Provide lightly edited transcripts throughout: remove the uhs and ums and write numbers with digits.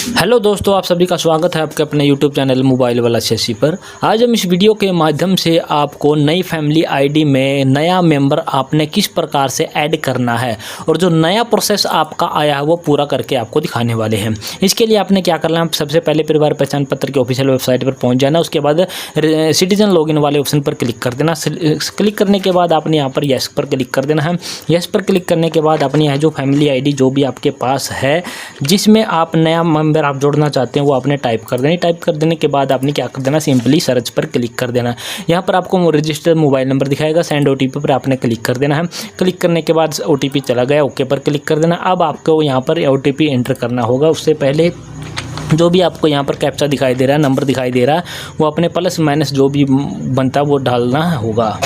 Hello दोस्तों, आप सभी का स्वागत है आपके अपने यूट्यूब चैनल मोबाइल वाला शशि पर। आज हम इस वीडियो के माध्यम से आपको नई फैमिली आईडी में नया मेंबर आपने किस प्रकार से ऐड करना है और जो नया प्रोसेस आपका आया है वो पूरा करके आपको दिखाने वाले हैं। इसके लिए आपने क्या करना है, सबसे पहले परिवार पहचान पत्र की ऑफिशियल वेबसाइट पर पहुँच जाना। उसके बाद सिटीजन लॉगिन वाले ऑप्शन पर क्लिक कर देना। क्लिक करने के बाद आपने यहाँ पर येस पर क्लिक कर देना है। येस पर क्लिक करने के बाद अपनी यहाँ जो फैमिली आई डी जो भी आपके पास है जिसमें आप नया मेंबर आप जोड़ना चाहते हैं वो आपने टाइप कर देना। टाइप कर देने के बाद आपने क्या कर देना, सिंपली सर्च पर क्लिक कर देना। यहाँ पर आपको रजिस्टर्ड मोबाइल नंबर दिखाएगा, सेंड ओटीपी पर आपने क्लिक कर देना है। क्लिक करने के बाद ओटीपी चला गया, ओके पर क्लिक कर देना। अब आपको यहाँ पर ओटीपी एंटर करना होगा। उससे पहले जो भी आपको यहाँ पर कैप्चा दिखाई दे रहा है, नंबर दिखाई दे रहा है, वो अपने प्लस माइनस जो भी बनता है वो डालना होगा।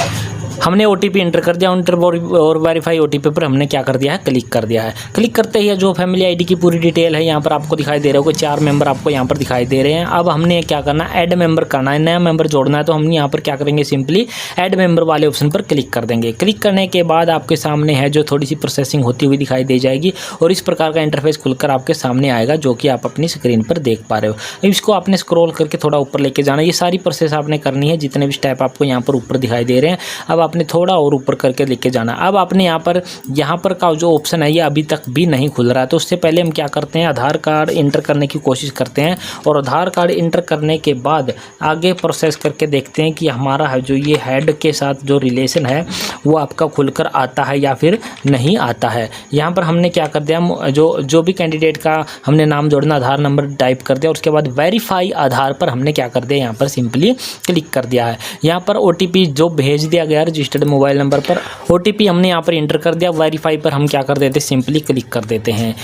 हमने ओटीपी एंटर कर दिया, एंटर और वेरीफाई ओटीपी पर हमने क्या कर दिया है, क्लिक कर दिया है। क्लिक करते ही जो फैमिली आईडी की पूरी डिटेल है यहाँ पर आपको दिखाई दे रहा होगा। 4 मेंबर आपको यहाँ पर दिखाई दे रहे हैं। अब हमने क्या करना है, ऐड मेंबर करना है, नया मेंबर जोड़ना है। तो हम यहाँ पर क्या करेंगे, सिंपली ऐड मेंबर वाले ऑप्शन पर क्लिक कर देंगे। क्लिक करने के बाद आपके सामने है जो थोड़ी सी प्रोसेसिंग होती हुई दिखाई दे जाएगी और इस प्रकार का इंटरफेस खुलकर आपके सामने आएगा, जो कि आप अपनी स्क्रीन पर देख पा रहे हो। इसको आपने स्क्रॉल करके थोड़ा ऊपर लेके जाना। ये सारी प्रोसेस आपने करनी है, जितने भी स्टेप आपको यहाँ पर ऊपर दिखाई दे रहे हैं। अब आपने थोड़ा और ऊपर करके लेके जाना। अब आपने यहाँ पर का जो ऑप्शन है ये अभी तक भी नहीं खुल रहा है। तो उससे पहले हम क्या करते हैं, आधार कार्ड इंटर करने की कोशिश करते हैं और आधार कार्ड इंटर करने के बाद आगे प्रोसेस करके देखते हैं कि हमारा है जो ये हेड के साथ जो रिलेशन है वो आपका खुलकर आता है या फिर नहीं आता है। यहाँ पर हमने क्या कर दिया, जो भी कैंडिडेट का हमने नाम जोड़ना, आधार नंबर टाइप कर दिया। उसके बाद वेरीफाई आधार पर हमने क्या कर दिया, यहाँ पर सिंपली क्लिक कर दिया है। यहाँ पर ओटीपी जो भेज दिया गया रजिस्टर्ड मोबाइल नंबर पर ओटीपी हमने यहाँ पर इंटर कर दिया। वेरीफाई पर हम क्या कर देते हैं, सिंपली क्लिक कर देते हैं।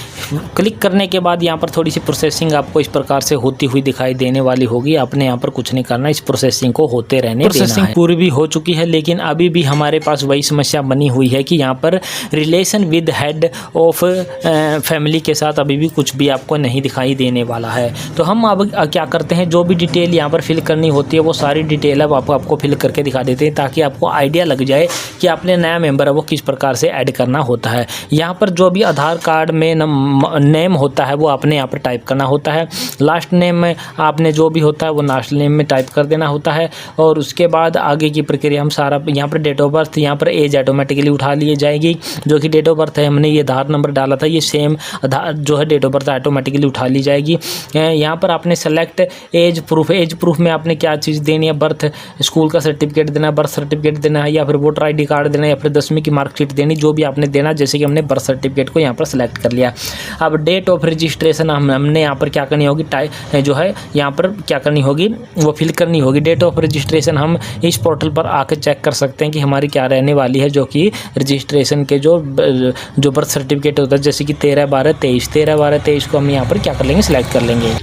क्लिक करने के बाद यहाँ पर थोड़ी सी प्रोसेसिंग आपको इस प्रकार से होती हुई दिखाई देने वाली होगी। आपने यहाँ पर कुछ नहीं करना, इस प्रोसेसिंग को होते रहने देना है। प्रोसेसिंग पूरी भी हो चुकी है, लेकिन अभी भी हमारे पास वही समस्या बनी हुई है कि यहाँ पर relation with head of family के साथ अभी भी कुछ भी आपको नहीं दिखाई देने वाला है। तो हम अब क्या करते हैं, जो भी डिटेल यहाँ पर फिल करनी होती है वो सारी डिटेल अब आपको फिल करके दिखा देते हैं, ताकि आपको आइडिया लग जाए कि आपने नया मेंबर है वो किस प्रकार से ऐड करना होता है। यहाँ पर जो भी आधार कार्ड में नेम होता है वो आपने यहाँ पर टाइप करना होता है। लास्ट नेम में आपने जो भी होता है वो लास्ट नेम में टाइप कर देना होता है। और उसके बाद आगे की प्रक्रिया हम सारा, यहाँ पर डेट ऑफ बर्थ, यहाँ पर एज ऑटोमेटिकली उठा ली जाएगी। जो कि डेट ऑफ बर्थ है हमने ये आधार नंबर डाला था, ये सेम आधार जो है डेट ऑफ बर्थ ऑटोमेटिकली उठा ली जाएगी। यहाँ पर आपने सेलेक्ट एज प्रूफ में आपने क्या चीज़ देनी है, बर्थ स्कूल का सर्टिफिकेट देना है, बर्थ सर्टिफिकेट देना है, या फिर वोटर आई कार्ड देना है, या फिर 10वीं की मार्कशीट देनी, जो भी आपने देना। जैसे कि हमने बर्थ सर्टिफिकेट को यहाँ पर सेलेक्ट कर लिया। अब डेट ऑफ रजिस्ट्रेशन हमने यहाँ पर क्या करनी होगी, जो है यहाँ पर क्या करनी होगी, वो फिल करनी होगी। डेट ऑफ रजिस्ट्रेशन हम इस पोर्टल पर आकर चेक कर सकते हैं कि हमारी क्या रहने वाली है, जो कि रजिस्ट्रेशन के जो बर्थ सर्टिफिकेट होता है, जैसे कि 13/12/23 को हम यहाँ पर क्या कर लेंगे, सिलेक्ट कर लेंगे।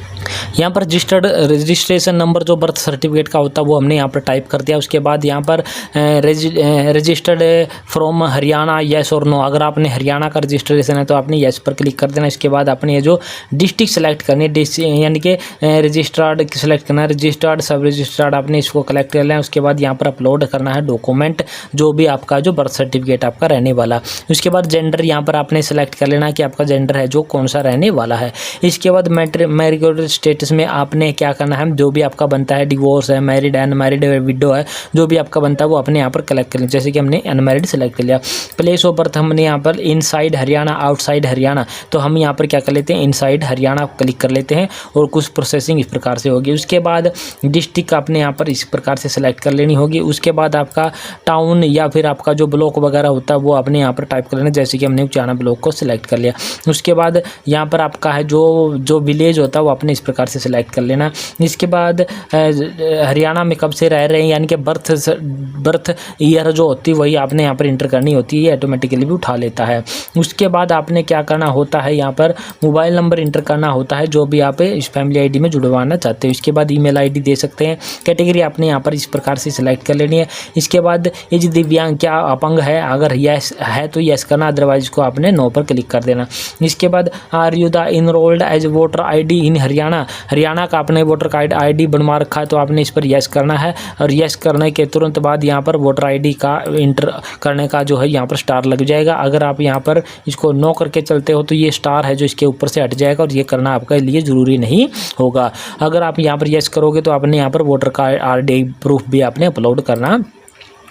यहाँ पर रजिस्ट्रेशन नंबर जो बर्थ सर्टिफिकेट का होता है वो हमने यहाँ पर टाइप कर दिया। उसके बाद यहाँ पर रजिस्टर्ड फ्रॉम हरियाणा, येस और नो। अगर आपने हरियाणा का रजिस्ट्रेशन है तो आपने येस पर क्लिक कर देना। इसके बाद आपने ये जो डिस्ट्रिक्ट सेलेक्ट करनी है, यानी कि रजिस्टर्ड सेलेक्ट करना है, रजिस्टर्ड सब रजिस्टर्ड आपने इसको कलेक्ट कर लेना है। उसके बाद यहाँ पर अपलोड करना है डॉक्यूमेंट, जो भी आपका जो बर्थ सर्टिफिकेट आपका रहने वाला। उसके बाद जेंडर यहाँ पर आपने सेलेक्ट कर लेना कि आपका जेंडर है जो कौन सा रहने वाला है। इसके बाद मैरिड स्टेटस में आपने क्या करना है, जो भी आपका बनता है, डिवोर्स है, मैरिड है, अनमैरिड है, विडो है, जो भी आपका बनता है वो अपने यहाँ पर कलेक्ट कर लें। जैसे कि हमने अनमैरिड सेलेक्ट कर लिया। प्लेस ऑफ बर्थ हमने यहाँ पर इनसाइड हरियाणा, आउटसाइड हरियाणा, तो हम यहाँ पर क्या कर लेते हैं, इनसाइड हरियाणा क्लिक कर लेते हैं और कुछ प्रोसेसिंग इस प्रकार से होगी। उसके बाद डिस्ट्रिक्ट आपने यहाँ पर इस प्रकार से सेलेक्ट कर लेनी होगी। उसके बाद आपका टाउन या फिर आपका जो ब्लॉक वगैरह होता है वो आपने यहाँ पर टाइप कर लेना, जैसे कि हमने उचाना ब्लॉक को सिलेक्ट कर लिया। उसके बाद यहाँ पर आपका है जो विलेज होता है वो अपने इस प्रकार से सिलेक्ट कर लेना। इसके बाद हरियाणा में कब से रह रहे हैं, यानी कि बर्थ ईयर जो होती है वही आपने यहाँ पर इंटर करनी होती है, ये ऑटोमेटिकली भी उठा लेता है। उसके बाद आपने क्या करना होता है, यहाँ पर मोबाइल नंबर इंटर करना होता है जो भी आप इस फैमिली आईडी में जुड़वाना चाहते हो। इसके बाद ईमेल आईडी दे सकते हैं। कैटेगरी आपने यहाँ पर इस प्रकार से सिलेक्ट कर लेनी है। इसके बाद एज दिव्यांग, क्या अपंग है, अगर यस है तो यस करना, अदरवाइज को आपने नो पर क्लिक कर देना। इसके बाद are you the enrolled as voter I D in Haryana, Haryana का आपने वोटर कार्ड ID बनवा रखा है तो आपने इस पर यस करना है, और यस करने के तुरंत बाद यहाँ पर वोटर ID का इंटर करने का जो है यहाँ पर स्टार लग जाएगा। अगर आप यहाँ पर इसको नो करके चलते हो तो ये स्टार है जो इसके ऊपर से हट जाएगा, और ये करना आपके लिए ज़रूरी नहीं होगा। अगर आप यहाँ पर यस करोगे तो आपने यहाँ पर वोटर कार्ड ID प्रूफ भी आपने अपलोड करना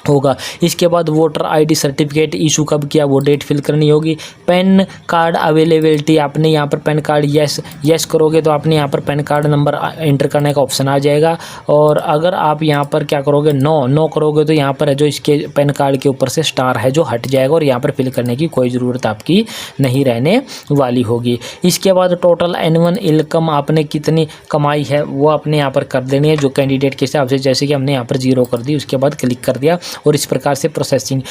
होगा। इसके बाद वोटर ID सर्टिफिकेट इशू कब किया वो डेट फिल करनी होगी। पैन कार्ड अवेलेबिलिटी आपने यहाँ पर पैन कार्ड यस करोगे तो आपने यहाँ पर पैन कार्ड नंबर एंटर करने का ऑप्शन आ जाएगा। और अगर आप यहाँ पर क्या करोगे, नो करोगे तो यहाँ पर है जो इसके पैन कार्ड के ऊपर से स्टार है जो हट जाएगा, और यहाँ पर फिल करने की कोई ज़रूरत आपकी नहीं रहने वाली होगी। इसके बाद टोटल एनुअल इनकम आपने कितनी कमाई है वो आपने यहाँ पर कर देनी है जो कैंडिडेट के हिसाब से, जैसे कि हमने यहाँ पर 0 कर दी, उसके बाद क्लिक कर दिया और इस प्रकार से प्रोसेसिंग।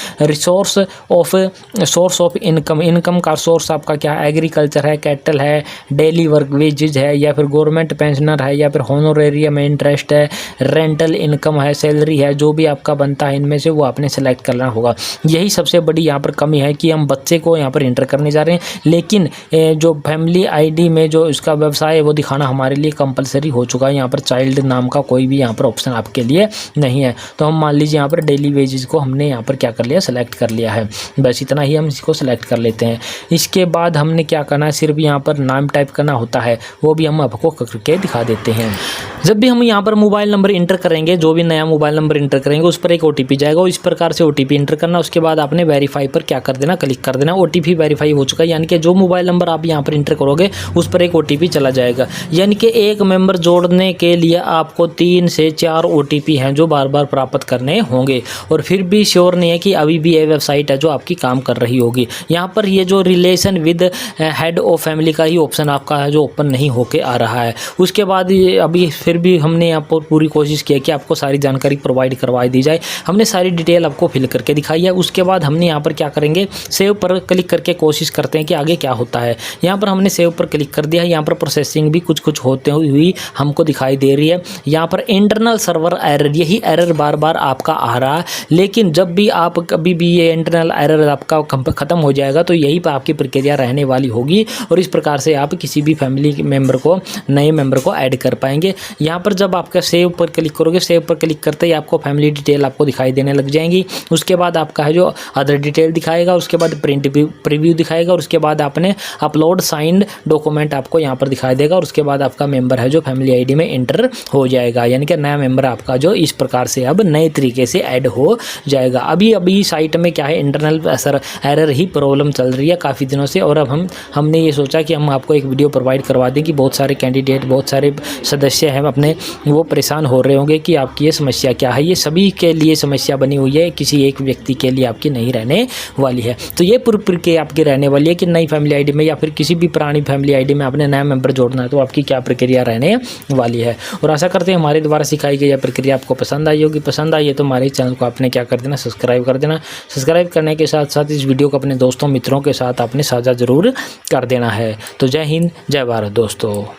सोर्स ऑफ इनकम का सोर्स आपका क्या है, एग्रीकल्चर है, कैटल है, डेली वर्क वेजेज है, या फिर गवर्नमेंट पेंशनर है, या फिर होनोरेरियम में इंटरेस्ट है, रेंटल इनकम है, सैलरी है, जो भी आपका बनता है इनमें से वो आपने सेलेक्ट करना होगा। यही सबसे बड़ी यहाँ पर कमी है कि हम बच्चे को यहाँ पर इंटर करने जा रहे हैं, लेकिन जो फैमिली ID में जो इसका व्यवसाय है वो दिखाना हमारे लिए कंपलसरी हो चुका है। यहाँ पर चाइल्ड नाम का कोई भी यहाँ पर ऑप्शन आपके लिए नहीं है। तो हम मान लीजिए यहाँ पर डेली वेजेस को हमने यहाँ पर क्या कर लिया, सेलेक्ट कर लिया है। बस इतना ही हम इसको सेलेक्ट कर लेते हैं। इसके बाद हमने क्या करना है, सिर्फ यहाँ पर नाम टाइप करना होता है, वो भी हम आपको करके दिखा देते हैं। जब भी हम यहाँ पर मोबाइल नंबर इंटर करेंगे, जो भी नया मोबाइल नंबर इंटर करेंगे उस पर एक OTP जाएगा, इस प्रकार से OTP इंटर करना। उसके बाद आपने वेरीफाई पर क्या कर देना, क्लिक कर देना। OTP वेरीफाई हो चुका है, यानी कि जो मोबाइल नंबर आप यहाँ पर इंटर करोगे उस पर एक OTP चला जाएगा। यानी कि एक मेंबर जोड़ने के लिए आपको 3 से 4 OTP हैं जो बार बार प्राप्त करने होंगे, और फिर भी श्योर नहीं है कि अभी भी ये वेबसाइट है जो आपकी काम कर रही होगी। यहाँ पर ये जो relation with head of family का ही ऑप्शन आपका है जो ओपन नहीं होके आ रहा है। उसके बाद अभी फिर भी हमने यहाँ पर पूरी कोशिश की है कि आपको सारी जानकारी प्रोवाइड करवा दी जाए, हमने सारी डिटेल आपको फिल करके दिखाई है। उसके बाद हमने यहाँ पर क्या करेंगे, सेव पर क्लिक करके कोशिश करते हैं कि आगे क्या होता है। यहाँ पर हमने सेव पर क्लिक कर दिया है। यहाँ पर प्रोसेसिंग भी कुछ होते हुई हमको दिखाई दे रही है। यहाँ पर इंटरनल सर्वर एरर, यही एरर बार बार आपका आ रहा है, लेकिन जब भी आप कभी भी ये इंटरनल एरर आपका ख़त्म हो जाएगा तो यही पर आपकी प्रक्रिया रहने वाली होगी, और इस प्रकार से आप किसी भी फैमिली मेम्बर को, नए मेंबर को ऐड कर पाएंगे। यहाँ पर जब आपका सेव पर क्लिक करोगे, सेव पर क्लिक करते ही आपको फैमिली डिटेल आपको दिखाई देने लग जाएंगी। उसके बाद आपका है जो अदर डिटेल दिखाएगा, उसके बाद प्रिंट प्रीव्यू दिखाएगा, और उसके बाद आपने अपलोड साइंड डॉक्यूमेंट आपको यहाँ पर दिखाई देगा, और उसके बाद आपका मेंबर है जो फैमिली ID में इंटर हो जाएगा। यानी कि नया मेंबर आपका जो इस प्रकार से अब नए तरीके से ऐड हो जाएगा। अभी साइट में क्या है, इंटरनल एरर ही प्रॉब्लम चल रही है काफ़ी दिनों से, और अब हमने ये सोचा कि हम आपको एक वीडियो प्रोवाइड करवा दें कि बहुत सारे कैंडिडेट, बहुत सारे सदस्य हैं अपने, वो परेशान हो रहे होंगे कि आपकी ये समस्या क्या है। ये सभी के लिए समस्या बनी हुई है, किसी एक व्यक्ति के लिए आपकी नहीं रहने वाली है। तो ये पूरी प्रक्रिया आपकी रहने वाली है कि नई फैमिली ID में या फिर किसी भी पुरानी फैमिली ID में आपने नया मेंबर जोड़ना है तो आपकी क्या प्रक्रिया रहने वाली है। और आशा करते हैं हमारे द्वारा सिखाई गई यह प्रक्रिया आपको पसंद आई होगी। पसंद आई है तो हमारे चैनल को आपने क्या कर देना, सब्सक्राइब कर देना। सब्सक्राइब करने के साथ साथ इस वीडियो को अपने दोस्तों मित्रों के साथ आपने साझा जरूर कर देना है। तो जय हिंद, जय भारत दोस्तों।